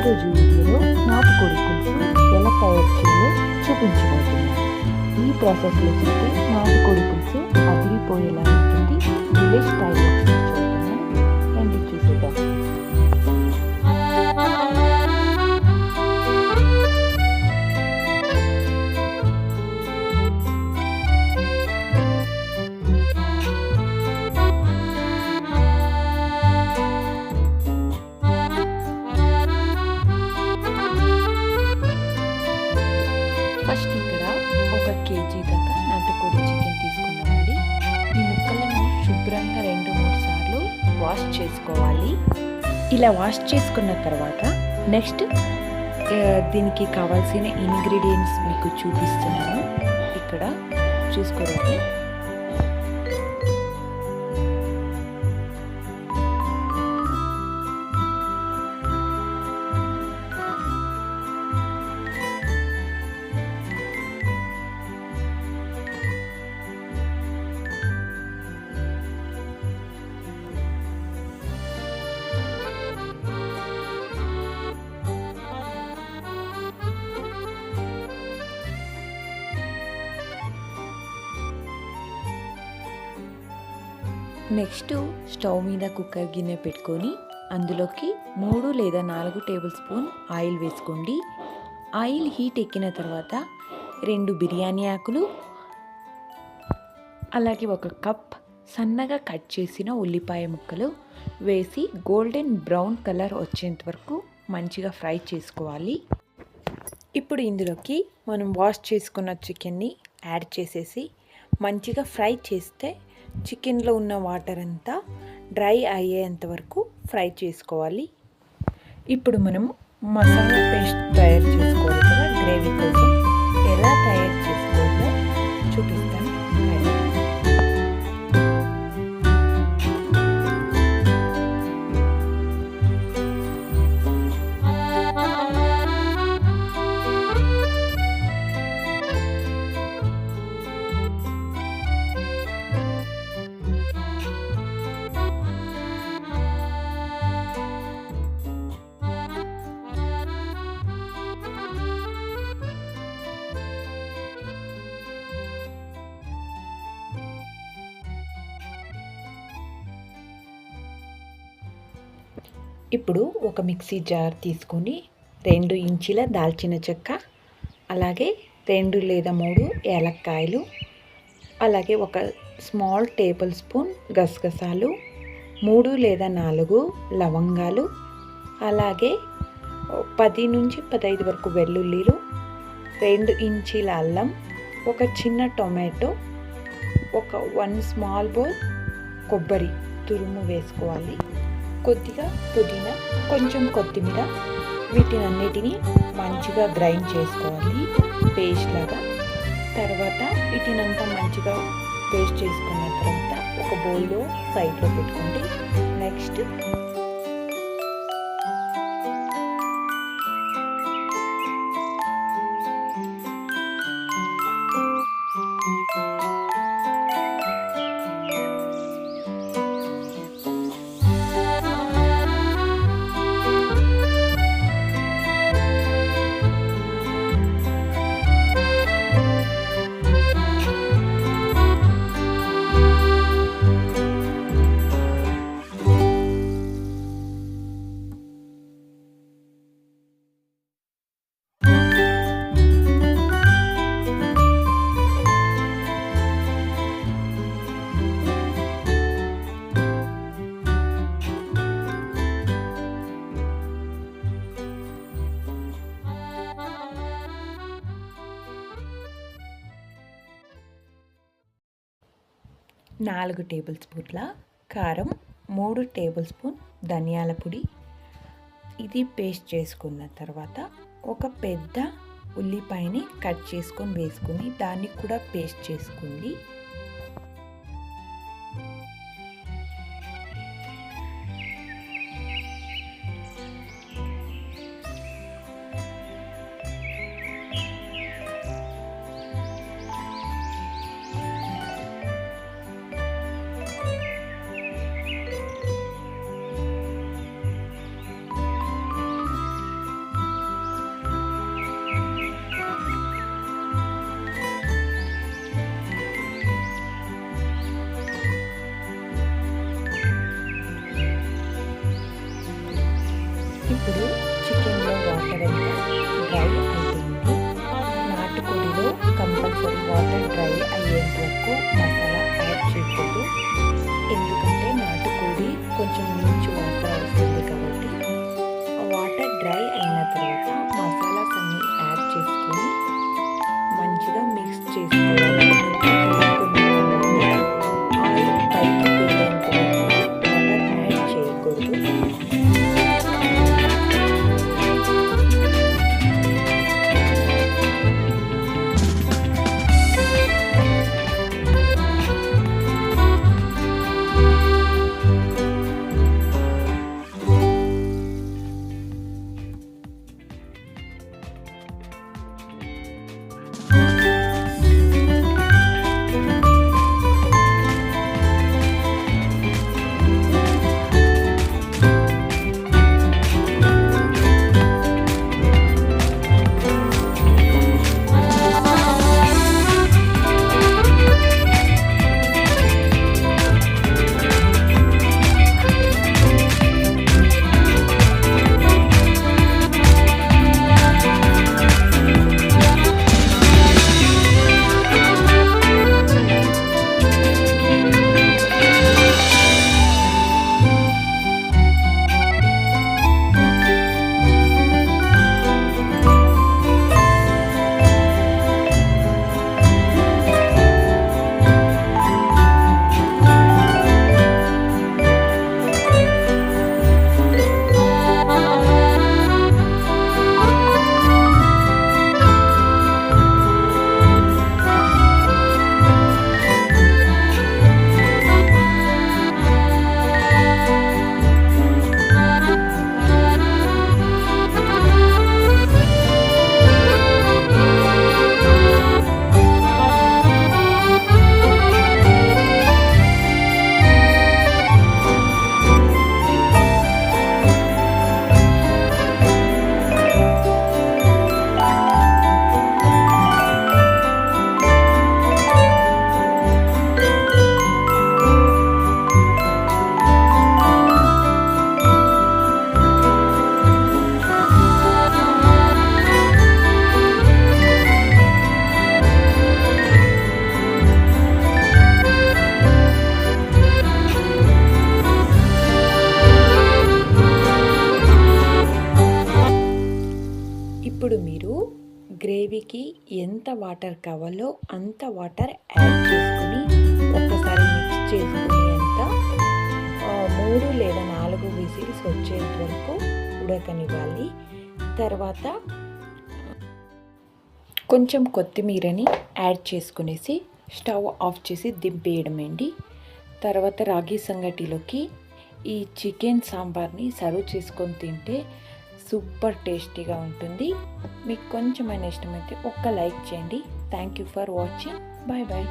ఈరోజు వీడియోలో నాటుకోడి పులుసు ఎలా తయారు చేయాలో చూపించబోతున్నాను. ఈ ప్రాసెస్లో చెప్తే నాటుకోడి పులుసు అదిరిపోయేలా ఉంటుంది. విలేజ్ స్టైల్లో చూపించబోతున్నాను. రండి చూసేద్దాం. ఫస్ట్ ఇక్కడ 1 కేజీ దాకా నాటుకోడి చికెన్ తీసుకున్నామండి. ఈ ముక్కలను శుభ్రంగా 2-3 సార్లు వాష్ చేసుకోవాలి. ఇలా వాష్ చేసుకున్న తర్వాత నెక్స్ట్ దీనికి కావాల్సిన ఇంగ్రీడియంట్స్ మీకు చూపిస్తున్నాను. ఇక్కడ చూసుకోవాలి. నెక్స్ట్ స్టవ్ మీద కుక్కర్ గిన్నె పెట్టుకొని అందులోకి 3 లేదా 4 టేబుల్ స్పూన్ ఆయిల్ వేసుకోండి. ఆయిల్ హీట్ ఎక్కిన తర్వాత 2 బిర్యానీ ఆకులు, అలాగే 1 కప్ సన్నగా కట్ చేసిన ఉల్లిపాయ ముక్కలు వేసి గోల్డెన్ బ్రౌన్ కలర్ వచ్చేంత వరకు మంచిగా ఫ్రై చేసుకోవాలి. ఇప్పుడు ఇందులోకి మనం వాష్ చేసుకున్న చికెన్ని యాడ్ చేసేసి మంచిగా ఫ్రై చేస్తే చికెన్లో ఉన్న వాటర్ అంతా డ్రై అయ్యేంత వరకు ఫ్రై చేసుకోవాలి. ఇప్పుడు మనం మసాలా పేస్ట్ తయారు చేసుకోవాలి కదా, గ్రేవీ కోసం ఎలా తయారు చేసుకోవాలో చూపిస్తాను. ఇప్పుడు ఒక మిక్సీ జార్ తీసుకొని 2 ఇంచుల దాల్చిన చెక్క, అలాగే 2 లేదా 3 ఏలక్కాయలు, అలాగే 1 స్మాల్ టేబుల్ స్పూన్ గసగసాలు, 3 లేదా 4 లవంగాలు, అలాగే 10 నుంచి 15 వరకు వెల్లుల్లిలు, 2 ఇంచుల అల్లం, 1 చిన్న టొమాటో, 1 స్మాల్ బౌల్ కొబ్బరి తురుము వేసుకోవాలి. కొద్దిగా పుదీనా, కొంచెం కొత్తిమీర, వీటినన్నిటిని మంచిగా గ్రైండ్ చేసుకోవాలి పేస్ట్ లాగా. తర్వాత వీటినంతా మంచిగా పేస్ట్ చేసుకున్న తర్వాత ఒక బౌల్లో సైడ్లో పెట్టుకోండి. నెక్స్ట్ నాలుగు టేబుల్ స్పూన్ల కారం, 3 టేబుల్ స్పూన్ ధనియాల పొడి. ఇది పేస్ట్ చేసుకున్న తర్వాత ఒక పెద్ద ఉల్లిపాయని కట్ చేసుకొని వేసుకుని దాన్ని కూడా పేస్ట్ చేసుకోండి. ఇప్పుడు చికెన్లో వాటర్ అంతా డ్రై అయిపోయింది. నాటుకోడిలో కంపల్సరీ వాటర్ డ్రై అయ్యేంత వరకు మసాలా యాడ్ చేయకూడదు. ఎందుకంటే నాటుకోడి కొంచెం నీచు వాసన వస్తుంది కాబట్టి వాటర్ డ్రై అయిన తర్వాత మసాలాస్ అన్నీ యాడ్ చేసుకొని మంచిగా మిక్స్ చేసుకోవాలి. ఆయిల్ పైకి తేలేంత వరకు వాటర్ యాడ్ చేయకూడదు. ఇప్పుడు మీరు గ్రేవీకి ఎంత వాటర్ కావాలో అంత వాటర్ యాడ్ చేసుకుని ఒక్కసారి మిక్స్ చేసుకుని అంతా 3 లేదా 4 విజిల్స్ వచ్చేంత వరకు ఉడకనివ్వాలి. తర్వాత కొంచెం కొత్తిమీరని యాడ్ చేసుకునేసి స్టవ్ ఆఫ్ చేసి దింపేయడమేండి. తర్వాత రాగి సంగటిలోకి ఈ చికెన్ సాంబార్ని సర్వ్ చేసుకొని తింటే సూపర్ టేస్టీగా ఉంటుంది. మీకు కొంచెమైనా ఇష్టమైతే ఒక్క లైక్ చేయండి. Thank you for watching. Bye bye.